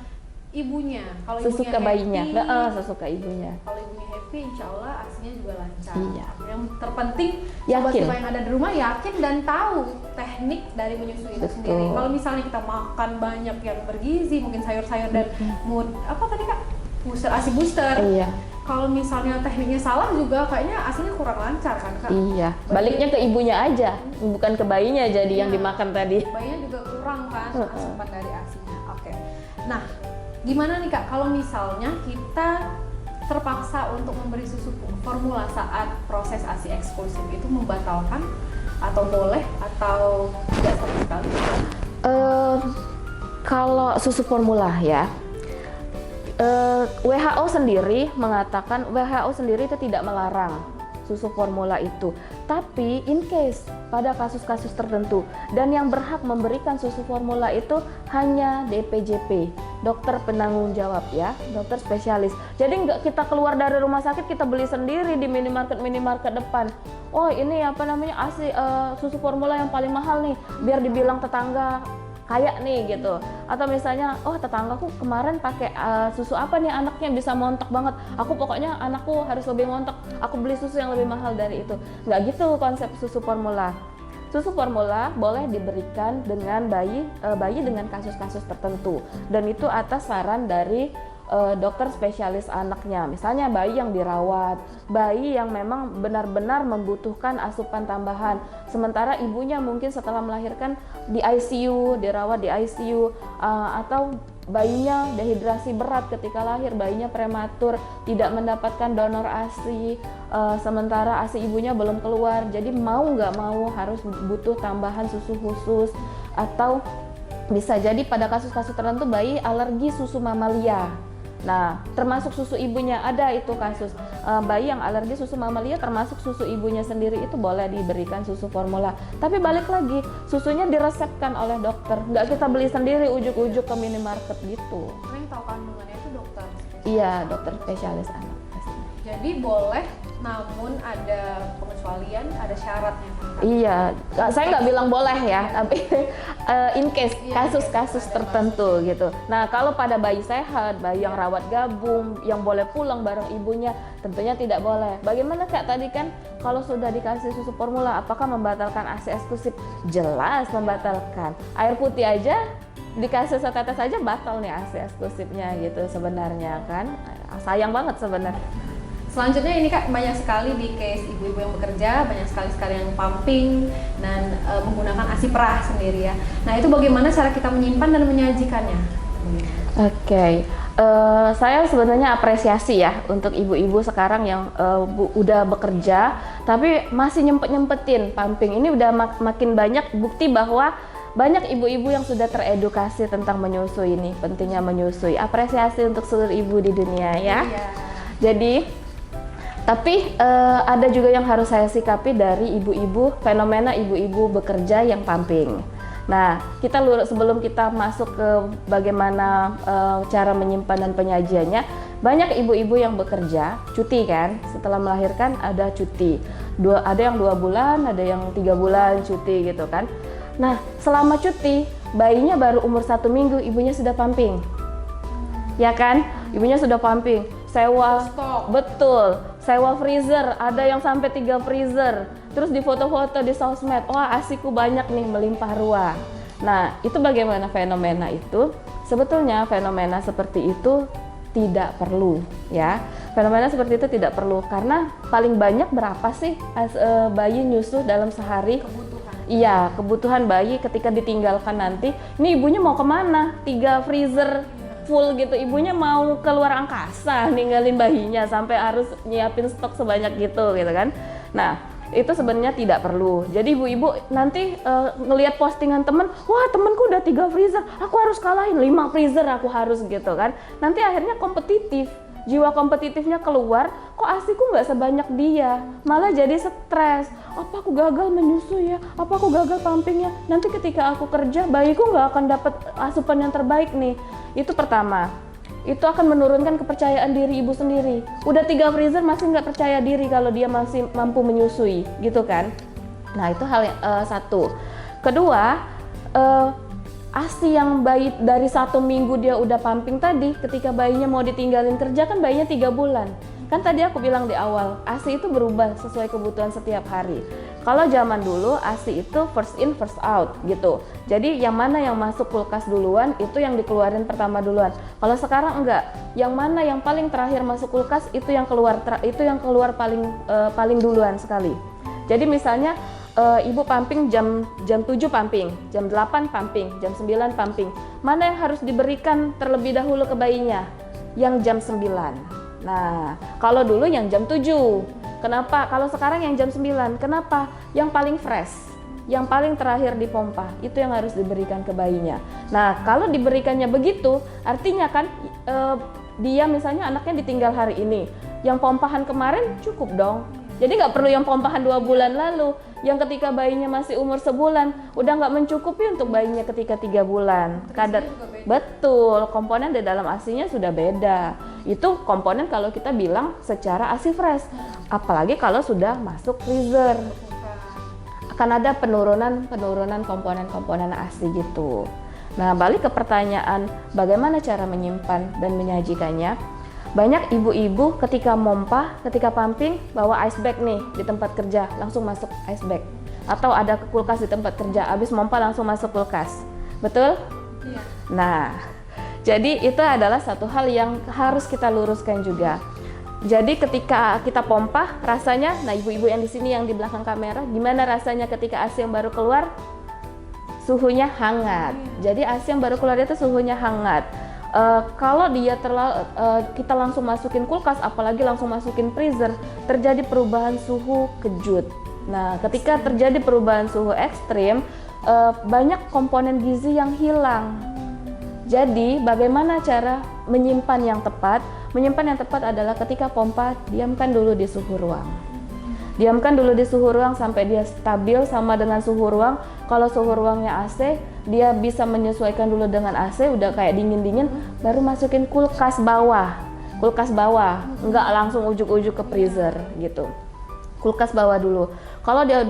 Ibunya, kalau Sesuka ibunya bayinya, happy, sesuka ibunya. kalau ibunya happy, insya Allah ASINya juga lancar. Iya. Yang terpenting, Yakin. sobat Siva yang ada di rumah yakin dan tahu teknik dari menyusui itu Betul. sendiri. Kalau misalnya kita makan banyak yang bergizi, mungkin sayur-sayur dan apa tadi Kak? ASI booster. Iya. Kalau misalnya tekniknya salah juga kayaknya ASINya kurang lancar kan Kak? Iya. Baliknya ke ibunya aja, bukan ke bayinya jadi yang Iya. dimakan tadi. Bayinya juga kurang kan asupan dari ASINya. Oke. Nah, gimana nih Kak kalau misalnya kita terpaksa untuk memberi susu formula saat proses ASI eksklusif, itu membatalkan atau boleh atau tidak sama sekali? Kalau susu formula ya, WHO sendiri mengatakan, WHO sendiri itu tidak melarang susu formula itu, tapi in case pada kasus-kasus tertentu dan yang berhak memberikan susu formula itu hanya DPJP, dokter penanggung jawab ya, dokter spesialis. Jadi nggak kita keluar dari rumah sakit kita beli sendiri di minimarket depan. Oh ini apa namanya ASI susu formula yang paling mahal nih, biar dibilang tetangga kayak nih gitu. Atau misalnya, oh tetanggaku kemarin pakai susu apa nih anaknya bisa montok banget, aku pokoknya anakku harus lebih montok, aku beli susu yang lebih mahal dari itu. Nggak gitu konsep susu formula. Susu formula boleh diberikan dengan bayi dengan kasus-kasus tertentu, dan itu atas saran dari dokter spesialis anaknya. Misalnya bayi yang dirawat, bayi yang memang benar-benar membutuhkan asupan tambahan, sementara ibunya mungkin setelah melahirkan di ICU, dirawat di ICU, atau bayinya dehidrasi berat ketika lahir, bayinya prematur, tidak mendapatkan donor ASI, sementara ASI ibunya belum keluar, jadi mau nggak mau harus butuh tambahan susu khusus. Atau bisa jadi pada kasus-kasus tertentu bayi alergi susu mamalia. Nah, termasuk susu ibunya, ada itu kasus bayi yang alergi susu mamalia, termasuk susu ibunya sendiri itu boleh diberikan susu formula. Tapi balik lagi, susunya diresepkan oleh dokter, nggak kita beli sendiri ujuk-ujuk ke minimarket gitu. Karena yang tahu kandungannya itu dokter. Iya, dokter spesialis anak. Jadi boleh Namun ada pengecualian, ada syaratnya kan? Iya, saya nggak bilang boleh ya, tapi in case kasus-kasus tertentu gitu. Nah, kalau pada bayi sehat, bayi yang rawat gabung, yang boleh pulang bareng ibunya, tentunya tidak boleh. Bagaimana Kak tadi kan, kalau sudah dikasih susu formula, apakah membatalkan ASI eksklusif? Jelas membatalkan. Air putih aja dikasih setetes saja batal nih ASI eksklusifnya gitu sebenarnya kan. Sayang banget sebenarnya. Selanjutnya ini Kak, banyak sekali di case ibu-ibu yang bekerja, banyak sekali yang pumping dan menggunakan ASI perah sendiri ya. Nah itu bagaimana cara kita menyimpan dan menyajikannya? Oke, saya sebenarnya apresiasi ya untuk ibu-ibu sekarang yang udah bekerja, tapi masih nyempetin pumping. Ini udah makin banyak bukti bahwa banyak ibu-ibu yang sudah teredukasi tentang menyusui ini, pentingnya menyusui. Apresiasi untuk seluruh ibu di dunia ya. Iya. Jadi tapi ada juga yang harus saya sikapi dari ibu-ibu, fenomena ibu-ibu bekerja yang pumping. Nah, sebelum kita masuk ke bagaimana cara menyimpan dan penyajiannya, banyak ibu-ibu yang bekerja, cuti kan, setelah melahirkan ada cuti. Ada yang 2 bulan, ada yang 3 bulan cuti gitu kan. Nah, selama cuti, bayinya baru umur 1 minggu, ibunya sudah pumping. Ya kan? Ibunya sudah pumping. Sewa, betul, sewa freezer, ada yang sampai 3 freezer, terus di foto-foto di sosmed, wah ASIku banyak nih, melimpah ruah. Nah, itu bagaimana fenomena itu? Sebetulnya fenomena seperti itu tidak perlu ya. Fenomena seperti itu tidak perlu, karena paling banyak berapa sih bayi nyusu dalam sehari? Iya, kebutuhan bayi ketika ditinggalkan nanti, ini ibunya mau kemana? 3 freezer full gitu, ibunya mau keluar angkasa ninggalin bayinya sampai harus nyiapin stok sebanyak gitu kan. Nah, itu sebenarnya tidak perlu. Jadi ibu-ibu nanti ngelihat postingan temen, wah temenku udah 3 freezer, aku harus kalahin 5 freezer, aku harus gitu kan. Nanti akhirnya kompetitif, jiwa kompetitifnya keluar, kok ASIku nggak sebanyak dia, malah jadi stres. Apa aku gagal menyusui ya? Apa aku gagal pumpingnya? Nanti ketika aku kerja, bayiku nggak akan dapat asupan yang terbaik nih. Itu pertama. Itu akan menurunkan kepercayaan diri ibu sendiri. Udah 3 freezer masih nggak percaya diri kalau dia masih mampu menyusui, gitu kan? Nah itu hal yang satu. Kedua, ASI yang bayi dari 1 minggu dia udah pumping tadi, ketika bayinya mau ditinggalin kerja kan bayinya 3 bulan. Kan tadi aku bilang di awal, ASI itu berubah sesuai kebutuhan setiap hari. Kalau zaman dulu ASI itu first in first out gitu. Jadi yang mana yang masuk kulkas duluan itu yang dikeluarin pertama duluan. Kalau sekarang enggak, yang mana yang paling terakhir masuk kulkas itu yang keluar paling duluan sekali. Jadi misalnya ibu pumping jam 7 pumping, jam 8 pumping, jam 9 pumping. Mana yang harus diberikan terlebih dahulu ke bayinya? Yang jam 9. Nah, kalau dulu yang jam 7. Kenapa? Kalau sekarang yang jam 9. Kenapa? Yang paling fresh, yang paling terakhir dipompa, itu yang harus diberikan ke bayinya. Nah, kalau diberikannya begitu, artinya kan dia misalnya anaknya ditinggal hari ini, yang pompahan kemarin cukup dong. Jadi nggak perlu yang pompahan 2 bulan lalu, yang ketika bayinya masih umur sebulan, udah nggak mencukupi untuk bayinya ketika 3 bulan. Kadar betul, komponen di dalam ASINya sudah beda. Itu komponen kalau kita bilang secara ASI fresh, apalagi kalau sudah masuk freezer, akan ada penurunan komponen-komponen ASI gitu. Nah, balik ke pertanyaan bagaimana cara menyimpan dan menyajikannya. Banyak ibu-ibu ketika mompa, ketika pumping, bawa ice bag nih di tempat kerja, langsung masuk ice bag. Atau ada kulkas di tempat kerja, habis mompa langsung masuk kulkas. Betul? Iya. Nah, jadi itu adalah satu hal yang harus kita luruskan juga. Jadi ketika kita pompa, rasanya, nah ibu-ibu yang di sini yang di belakang kamera, gimana rasanya ketika ASI yang baru keluar? Suhunya hangat. Jadi ASI yang baru keluar itu suhunya hangat. Kalau dia kita langsung masukin kulkas, apalagi langsung masukin freezer, terjadi perubahan suhu kejut. Nah, ketika terjadi perubahan suhu ekstrim, banyak komponen gizi yang hilang. Jadi, bagaimana cara menyimpan yang tepat? Menyimpan yang tepat adalah ketika pompa, diamkan dulu di suhu ruang. Diamkan dulu di suhu ruang sampai dia stabil sama dengan suhu ruang. Kalau suhu ruangnya AC, dia bisa menyesuaikan dulu dengan AC, udah kayak dingin-dingin, baru masukin kulkas bawah. kulkas bawah, nggak langsung ujuk-ujuk ke freezer gitu. Kulkas bawah dulu. Kalau dia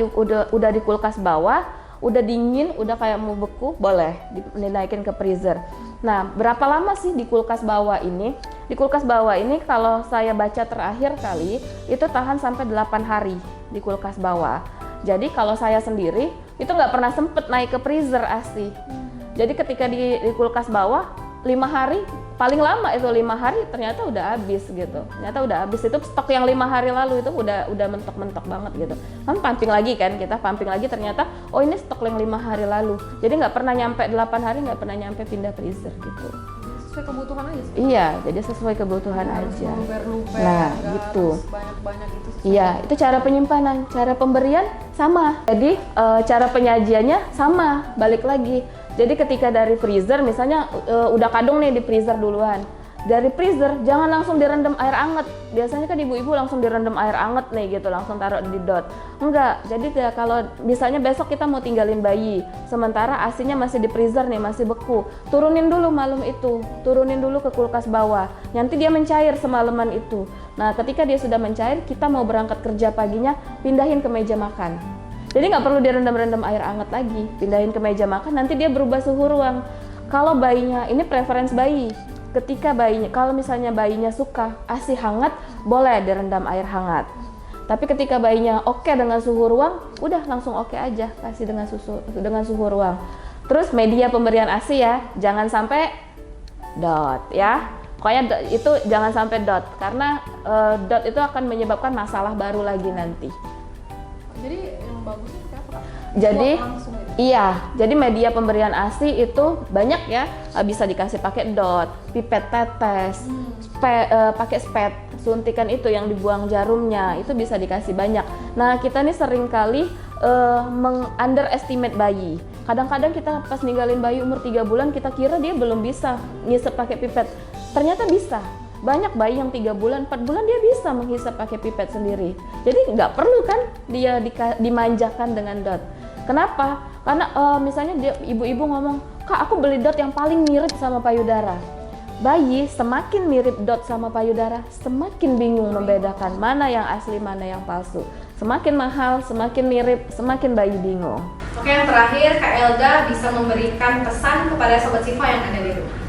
udah di kulkas bawah, udah dingin, udah kayak mau beku, boleh dinaikin ke freezer. Nah, berapa lama sih di kulkas bawah ini? Di kulkas bawah ini kalau saya baca terakhir kali, itu tahan sampai 8 hari di kulkas bawah. Jadi kalau saya sendiri, itu nggak pernah sempet naik ke freezer asli. Jadi ketika di kulkas bawah, 5 hari, paling lama itu 5 hari ternyata udah habis gitu. Ternyata udah habis, itu stok yang 5 hari lalu itu udah mentok-mentok banget gitu. Kan pumping lagi kan, kita pumping lagi ternyata oh ini stok yang 5 hari lalu. Jadi nggak pernah nyampe 8 hari, nggak pernah nyampe pindah freezer gitu. Sesuai kebutuhan aja sih. Iya, jadi sesuai kebutuhan aja. Luber-luber, Nah, nggak gitu. harus banyak-banyak gitu. Iya, itu cara penyimpanan. Cara pemberian sama. Jadi cara penyajiannya sama, balik lagi. Jadi ketika dari freezer, misalnya udah kadung nih di freezer duluan. Dari freezer jangan langsung direndam air anget. Biasanya kan ibu-ibu langsung direndam air anget nih gitu, langsung taruh di dot. Enggak. Jadi ya, kalau misalnya besok kita mau tinggalin bayi, sementara asinya masih di freezer nih, masih beku. Turunin dulu malam itu. Turunin dulu ke kulkas bawah. Nanti dia mencair semalaman itu. Nah, ketika dia sudah mencair, kita mau berangkat kerja paginya, pindahin ke meja makan. Jadi nggak perlu direndam-rendam air anget lagi, pindahin ke meja makan, nanti dia berubah suhu ruang. Kalau bayinya, ini preference bayi, ketika bayinya, kalau misalnya bayinya suka ASI hangat, boleh direndam air hangat. Tapi ketika bayinya oke dengan suhu ruang, udah langsung oke aja, kasih dengan suhu ruang. Terus media pemberian ASI ya, jangan sampai dot ya. Pokoknya itu jangan sampai dot, karena dot itu akan menyebabkan masalah baru lagi nanti. Jadi yang bagusnya kayak apa, Kak? Jadi Langsung gitu. iya, jadi media pemberian ASI itu banyak ya, bisa dikasih pakai dot, pipet tetes, pakai spet, suntikan itu yang dibuang jarumnya, itu bisa dikasih banyak. Nah, kita nih sering kali underestimate bayi. Kadang-kadang kita pas ninggalin bayi umur 3 bulan, kita kira dia belum bisa ngisep pakai pipet. Ternyata bisa. Banyak bayi yang 3 bulan, 4 bulan dia bisa menghisap pakai pipet sendiri. Jadi nggak perlu kan dia dimanjakan dengan dot. Kenapa? Karena misalnya ibu-ibu ngomong, "Kak, aku beli dot yang paling mirip sama payudara." Bayi semakin mirip dot sama payudara, semakin bingung membedakan mana yang asli, mana yang palsu. Semakin mahal, semakin mirip, semakin bayi bingung. Oke, yang terakhir Kak Elda bisa memberikan pesan kepada Sobat Sifa yang ada di rumah.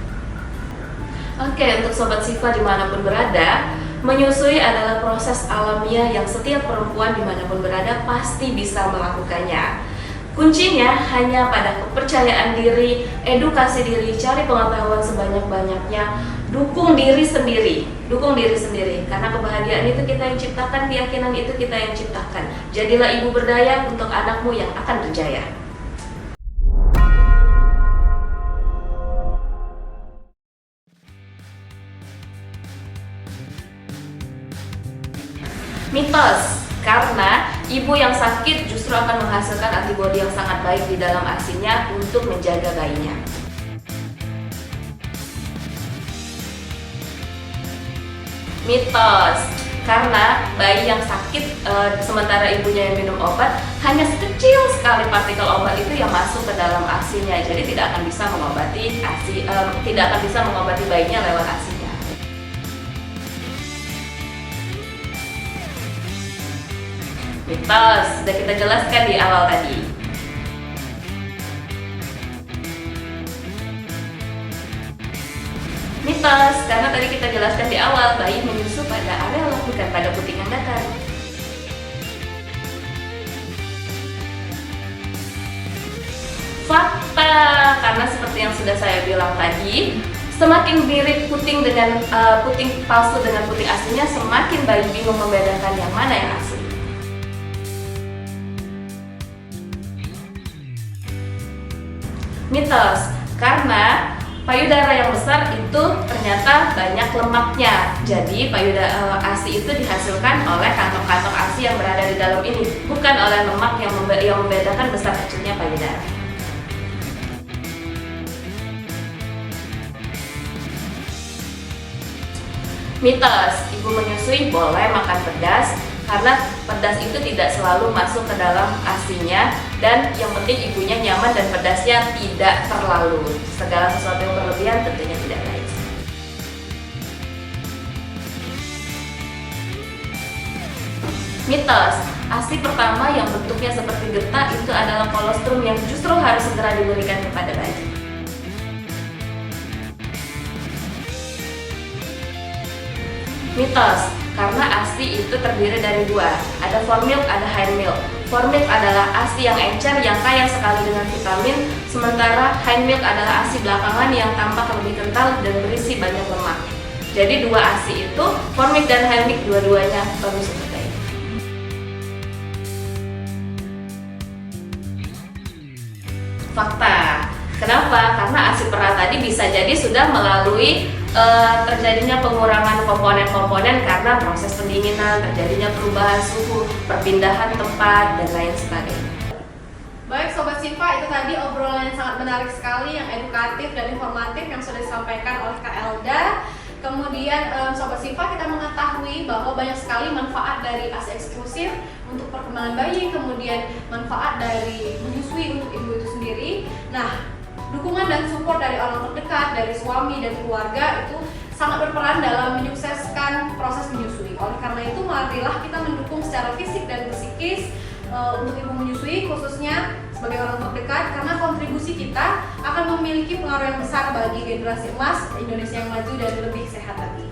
Oke, untuk Sobat Sifa dimanapun berada, menyusui adalah proses alamiah yang setiap perempuan dimanapun berada pasti bisa melakukannya. Kuncinya hanya pada kepercayaan diri, edukasi diri, cari pengetahuan sebanyak-banyaknya, dukung diri sendiri, karena kebahagiaan itu kita yang ciptakan, keyakinan itu kita yang ciptakan. Jadilah ibu berdaya untuk anakmu yang akan berjaya. Mitos, karena ibu yang sakit justru akan menghasilkan antibodi yang sangat baik di dalam ASINya untuk menjaga bayinya. Mitos, karena bayi yang sakit sementara ibunya yang minum obat, hanya sekecil sekali partikel obat itu yang masuk ke dalam ASINya, jadi tidak akan bisa mengobati bayinya lewat ASINya. Mitos, sudah kita jelaskan di awal tadi. Mitos, karena tadi kita jelaskan di awal, bayi menyusu pada areola bukan pada puting yang datar. Fakta, karena seperti yang sudah saya bilang tadi, semakin mirip puting dengan puting palsu dengan puting aslinya, semakin bayi bingung membedakan yang mana yang asli. Mitos, karena payudara yang besar itu ternyata banyak lemaknya. Jadi payudara ASI itu dihasilkan oleh kantong-kantong ASI yang berada di dalam ini, bukan oleh lemak yang membedakan besar kecilnya payudara. Mitos, ibu menyusui boleh makan pedas, karena pedas itu tidak selalu masuk ke dalam ASINya, dan yang penting ibunya nyaman dan pedasnya tidak terlalu. Segala sesuatu yang berlebihan tentunya tidak baik. Mitos, ASI pertama yang bentuknya seperti getah itu adalah kolostrum yang justru harus segera diberikan kepada bayi. Mitos, karena ASI itu terdiri dari dua, ada formilk, ada hindmilk. Formilk adalah ASI yang encer yang kaya sekali dengan vitamin, sementara hindmilk adalah ASI belakangan yang tampak lebih kental dan berisi banyak lemak. Jadi dua ASI itu, formilk dan hindmilk dua-duanya bagus untuk bayi. Fakta, kenapa? Karena ASI perah tadi bisa jadi sudah melalui terjadinya pengurangan komponen-komponen karena proses pendinginan, terjadinya perubahan suhu, perpindahan tempat, dan lain sebagainya. Baik Sobat Sifa, itu tadi obrolan yang sangat menarik sekali, yang edukatif dan informatif yang sudah disampaikan oleh Kak Elda. Kemudian Sobat Sifa, kita mengetahui bahwa banyak sekali manfaat dari ASI eksklusif untuk perkembangan bayi, kemudian manfaat dari menyusui untuk ibu itu sendiri. Nah, dukungan dan support dari orang terdekat, dari suami dan keluarga itu sangat berperan dalam menyukseskan proses menyusui. Oleh karena itu, marilah kita mendukung secara fisik dan psikis untuk ibu menyusui, khususnya sebagai orang terdekat, karena kontribusi kita akan memiliki pengaruh yang besar bagi generasi emas Indonesia yang maju dan lebih sehat lagi.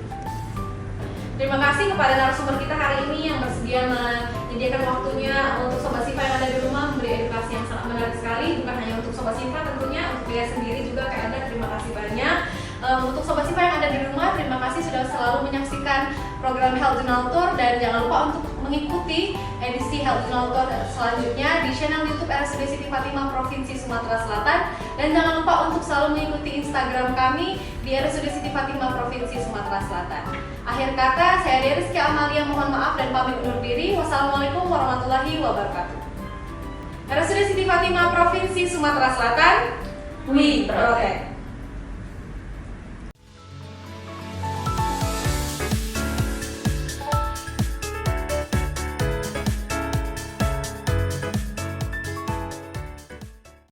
Terima kasih kepada narasumber kita hari ini yang bersedia menyediakan waktunya untuk Sobat Sifa yang ada di rumah, memberi edukasi yang sangat menarik sekali, bukan hanya untuk Sobat Sifa tentunya, untuk dia sendiri juga. Kak Elda, terima kasih banyak. Untuk Sobat Sifa yang ada di rumah, terima kasih sudah selalu menyaksikan program Health Journal Tour, dan jangan lupa untuk mengikuti edisi Health Journal Tour selanjutnya di channel YouTube RSUD Siti Fatimah Provinsi Sumatera Selatan, dan jangan lupa untuk selalu mengikuti Instagram kami di RSUD Siti Fatimah Provinsi Sumatera Selatan. Akhir kata, saya Rizky Amalia mohon maaf dan pamit undur diri. Wassalamualaikum warahmatullahi wabarakatuh. RSUD Siti Fatimah Provinsi Sumatera Selatan, we protect.